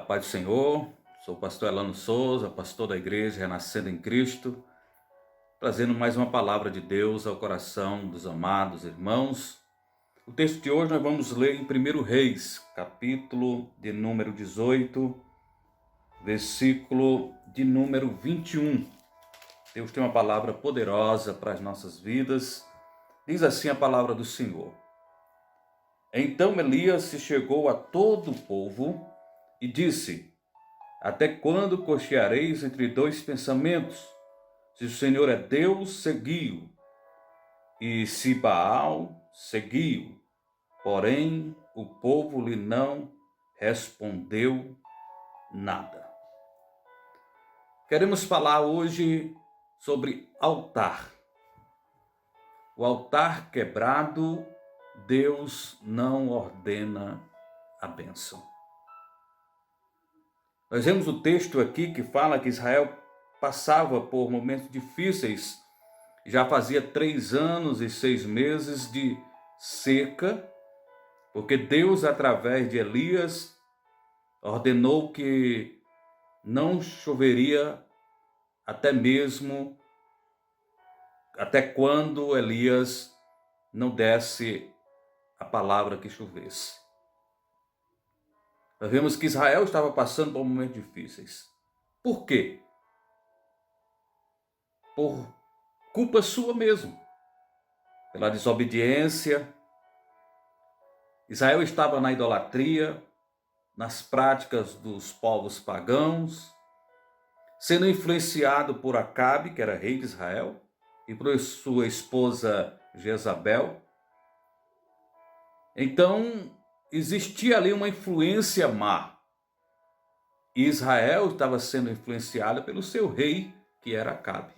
Paz do Senhor, sou o pastor Elano Souza, pastor da igreja Renascendo em Cristo, trazendo mais uma palavra de Deus ao coração dos amados irmãos. O texto de hoje nós vamos ler em 1 Reis, capítulo de número 18, versículo de número 21. Deus tem uma palavra poderosa para as nossas vidas. Diz assim a palavra do Senhor. Então Elias se chegou a todo o povo e disse: Até quando cocheareis entre dois pensamentos? Se o Senhor é Deus, segui-o, e se Baal, segui-o. Porém, o povo lhe não respondeu nada. Queremos falar hoje sobre altar. O altar quebrado, Deus não ordena a bênção. Nós vemos o texto aqui que fala que Israel passava por momentos difíceis. Já fazia 3 anos e 6 meses de seca, porque Deus, através de Elias, ordenou que não choveria até quando Elias não desse a palavra que chovesse. Nós vemos que Israel estava passando por momentos difíceis. Por quê? Por culpa sua mesmo. Pela desobediência. Israel estava na idolatria, nas práticas dos povos pagãos, sendo influenciado por Acabe, que era rei de Israel, e por sua esposa Jezabel. Então, existia ali uma influência má. E Israel estava sendo influenciado pelo seu rei, que era Acabe.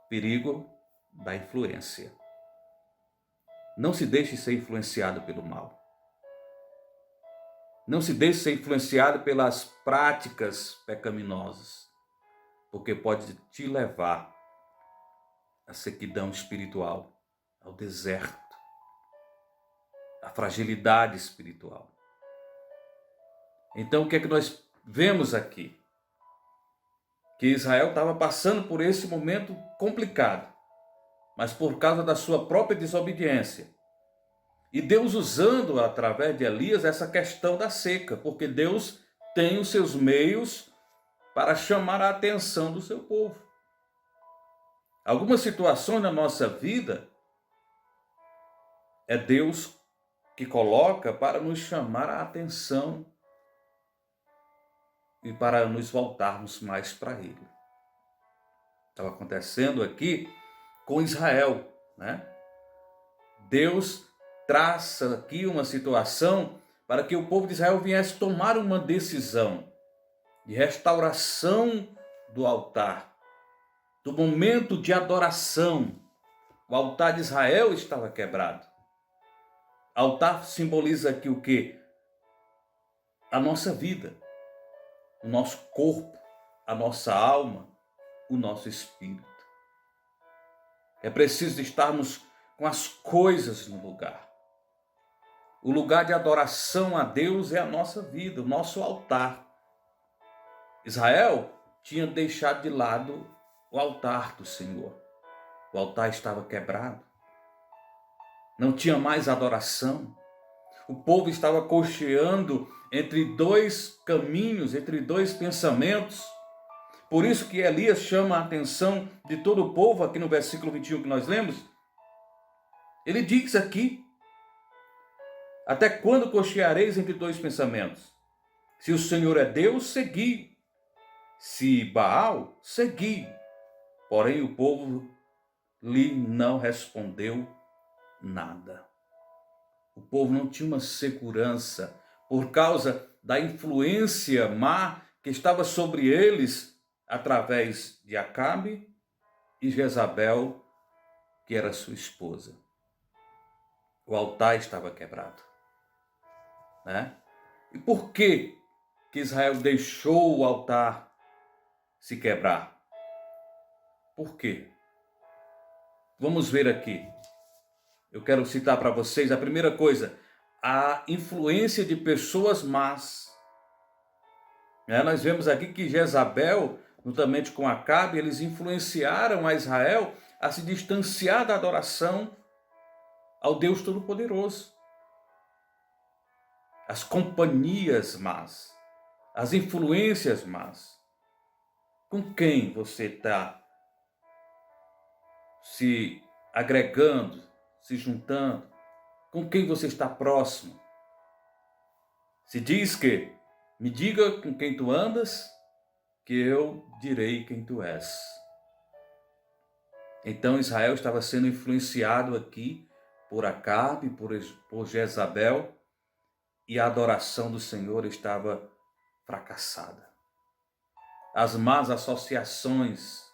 Perigo da influência. Não se deixe ser influenciado pelo mal. Não se deixe ser influenciado pelas práticas pecaminosas, porque pode te levar à sequidão espiritual, ao deserto, à fragilidade espiritual. Então, o que é que nós vemos aqui? Que Israel estava passando por esse momento complicado, mas por causa da sua própria desobediência. E Deus usando através de Elias essa questão da seca, porque Deus tem os seus meios para chamar a atenção do seu povo. Algumas situações na nossa vida é Deus que coloca para nos chamar a atenção e para nos voltarmos mais para Ele. Estava acontecendo aqui com Israel, né? Deus traça aqui uma situação para que o povo de Israel viesse tomar uma decisão de restauração do altar, do momento de adoração. O altar de Israel estava quebrado. Altar simboliza aqui o quê? A nossa vida, o nosso corpo, a nossa alma, o nosso espírito. É preciso estarmos com as coisas no lugar. O lugar de adoração a Deus é a nossa vida, o nosso altar. Israel tinha deixado de lado o altar do Senhor. O altar estava quebrado. Não tinha mais adoração. O povo estava cocheando entre dois caminhos, entre dois pensamentos. Por isso que Elias chama a atenção de todo o povo, aqui no versículo 21 que nós lemos. Ele diz aqui: Até quando cocheareis entre dois pensamentos? Se o Senhor é Deus, segui. Se Baal, segui. Porém o povo lhe não respondeu nada. O povo não tinha uma segurança por causa da influência má que estava sobre eles através de Acabe e Jezabel, que era sua esposa. O altar estava quebrado, né? E por que Israel deixou o altar se quebrar? Por quê? Vamos ver aqui. Eu quero citar para vocês a primeira coisa: a influência de pessoas más Nós vemos aqui que Jezabel, juntamente com Acabe, eles influenciaram a Israel a se distanciar da adoração ao Deus Todo-Poderoso. As companhias más, as influências más. Com quem você está se agregando, se juntando? Com quem você está próximo? Se diz que, me diga com quem tu andas, que eu direi quem tu és. Então Israel estava sendo influenciado aqui por Acabe, por Jezabel, e a adoração do Senhor estava fracassada. As más associações.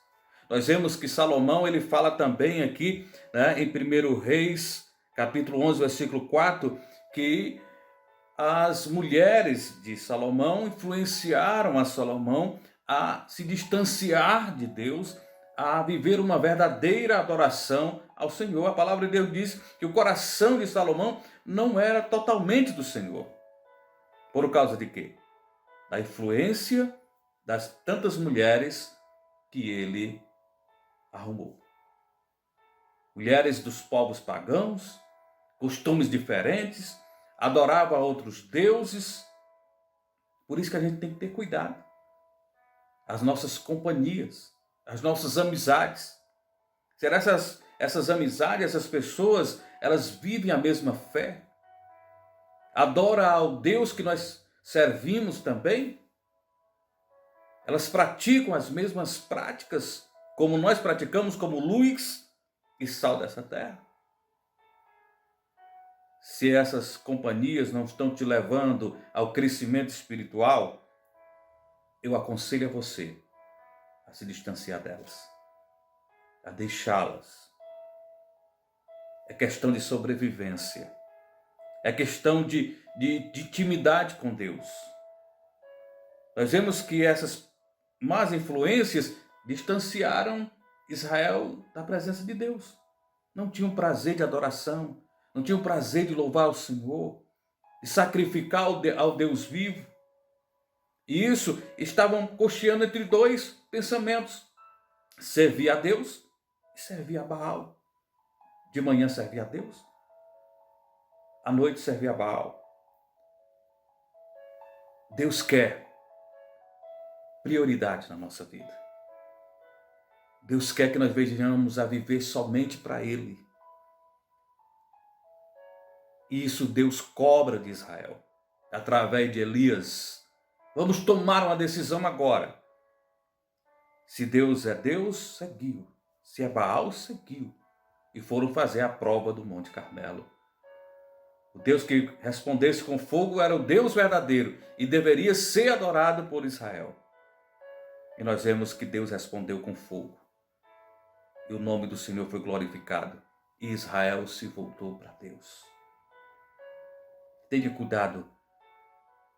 Nós vemos que Salomão, ele fala também aqui, em 1 Reis, capítulo 11, versículo 4, que as mulheres de Salomão influenciaram a Salomão a se distanciar de Deus, a viver uma verdadeira adoração ao Senhor. A palavra de Deus diz que o coração de Salomão não era totalmente do Senhor. Por causa de quê? Da influência das tantas mulheres que ele arrumou. Mulheres dos povos pagãos, costumes diferentes, adorava outros deuses. Por isso que a gente tem que ter cuidado. As nossas companhias, as nossas amizades. Será que essas amizades, essas pessoas, elas vivem a mesma fé? Adora ao Deus que nós servimos também? Elas praticam as mesmas práticas como nós praticamos, como luz e sal dessa terra? Se essas companhias não estão te levando ao crescimento espiritual, eu aconselho a você a se distanciar delas, a deixá-las. É questão de sobrevivência. É questão de intimidade com Deus. Nós vemos que essas más influências distanciaram Israel da presença de Deus. Não tinham prazer de adoração, não tinham prazer de louvar o Senhor, de sacrificar ao Deus vivo. E isso estavam cocheando entre dois pensamentos: servir a Deus e servir a Baal. De manhã servir a Deus, à noite servir a Baal. Deus quer prioridade na nossa vida. Deus quer que nós venhamos a viver somente para Ele. E isso Deus cobra de Israel, através de Elias. Vamos tomar uma decisão agora. Se Deus é Deus, seguiu. Se é Baal, seguiu. E foram fazer a prova do Monte Carmelo. O Deus que respondesse com fogo era o Deus verdadeiro e deveria ser adorado por Israel. E nós vemos que Deus respondeu com fogo. E o nome do Senhor foi glorificado. E Israel se voltou para Deus. Tenha cuidado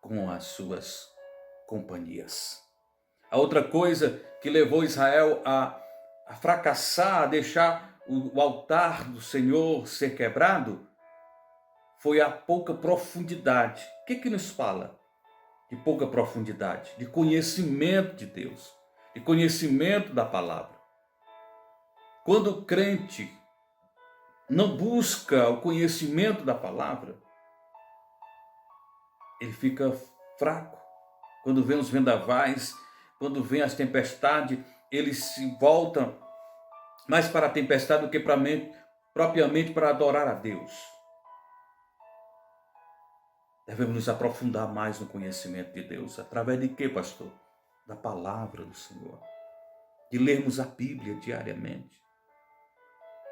com as suas companhias. A outra coisa que levou Israel a fracassar, a deixar o altar do Senhor ser quebrado, foi a pouca profundidade. O que nos fala de pouca profundidade? De conhecimento de Deus, de conhecimento da palavra. Quando o crente não busca o conhecimento da palavra, ele fica fraco. Quando vem os vendavais, quando vem as tempestades, ele se volta mais para a tempestade do que propriamente para adorar a Deus. Devemos nos aprofundar mais no conhecimento de Deus. Através de quê, pastor? Da palavra do Senhor. De lermos a Bíblia diariamente.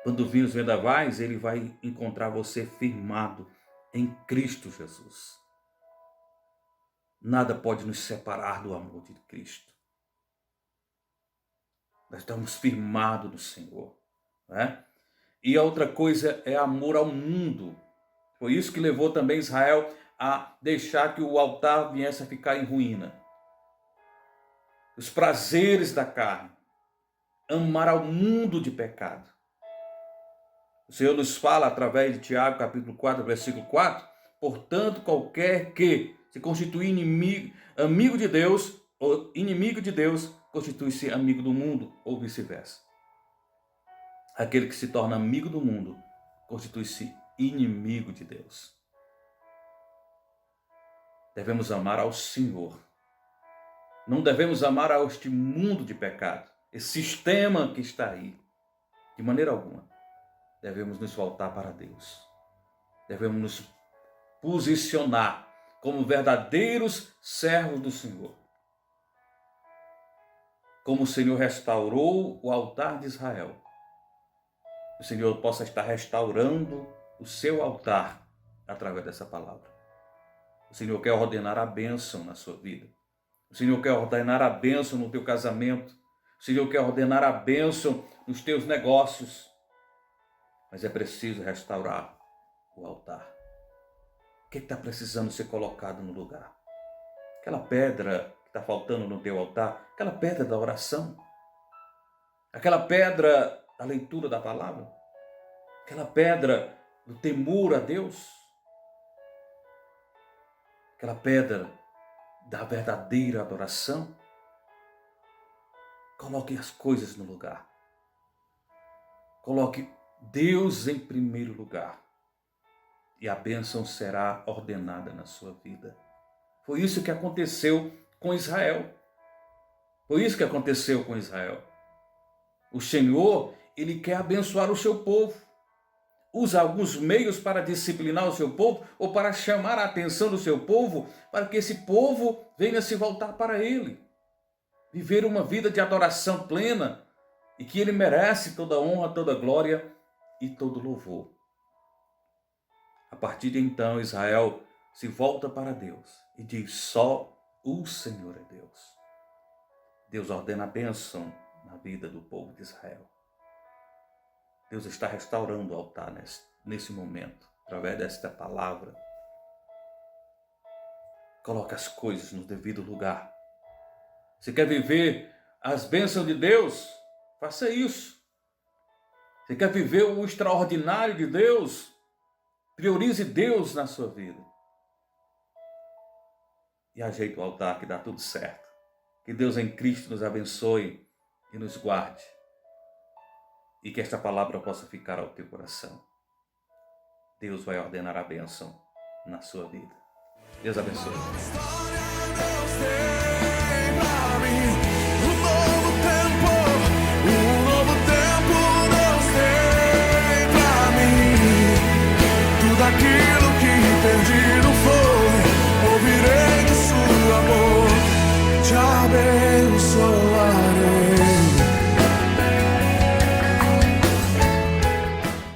Quando vir os vendavais, ele vai encontrar você firmado em Cristo Jesus. Nada pode nos separar do amor de Cristo. Nós estamos firmados no Senhor. Né? E a outra coisa é amor ao mundo. Foi isso que levou também Israel a deixar que o altar viesse a ficar em ruína. Os prazeres da carne. Amar ao mundo de pecado. O Senhor nos fala através de Tiago, capítulo 4, versículo 4. Portanto, qualquer que Se constituir inimigo, amigo de Deus, ou inimigo de Deus, constitui-se amigo do mundo, ou vice-versa. Aquele que se torna amigo do mundo, constitui-se inimigo de Deus. Devemos amar ao Senhor. Não devemos amar a este mundo de pecado, esse sistema que está aí. De maneira alguma. Devemos nos voltar para Deus. Devemos nos posicionar como verdadeiros servos do Senhor. Como o Senhor restaurou o altar de Israel, o Senhor possa estar restaurando o seu altar através dessa palavra. O Senhor quer ordenar a bênção na sua vida. O Senhor quer ordenar a bênção no teu casamento. O Senhor quer ordenar a bênção nos teus negócios. Mas é preciso restaurar o altar. O que está precisando ser colocado no lugar? Aquela pedra que está faltando no teu altar, aquela pedra da oração, aquela pedra da leitura da palavra, aquela pedra do temor a Deus, aquela pedra da verdadeira adoração. Coloque as coisas no lugar. Coloque Deus em primeiro lugar. E a bênção será ordenada na sua vida. Foi isso que aconteceu com Israel. Foi isso que aconteceu com Israel. O Senhor, Ele quer abençoar o seu povo. Usa alguns meios para disciplinar o seu povo ou para chamar a atenção do seu povo, para que esse povo venha se voltar para Ele. Viver uma vida de adoração plena e que Ele merece toda honra, toda glória e todo louvor. A partir de então, Israel se volta para Deus e diz: só o Senhor é Deus. Deus ordena a bênção na vida do povo de Israel. Deus está restaurando o altar nesse momento, através desta palavra. Coloque as coisas no devido lugar. Se quer viver as bênçãos de Deus, faça isso. Se quer viver o extraordinário de Deus, priorize Deus na sua vida. E ajeite o altar que dá tudo certo. Que Deus em Cristo nos abençoe e nos guarde. E que esta palavra possa ficar ao teu coração. Deus vai ordenar a bênção na sua vida. Deus abençoe.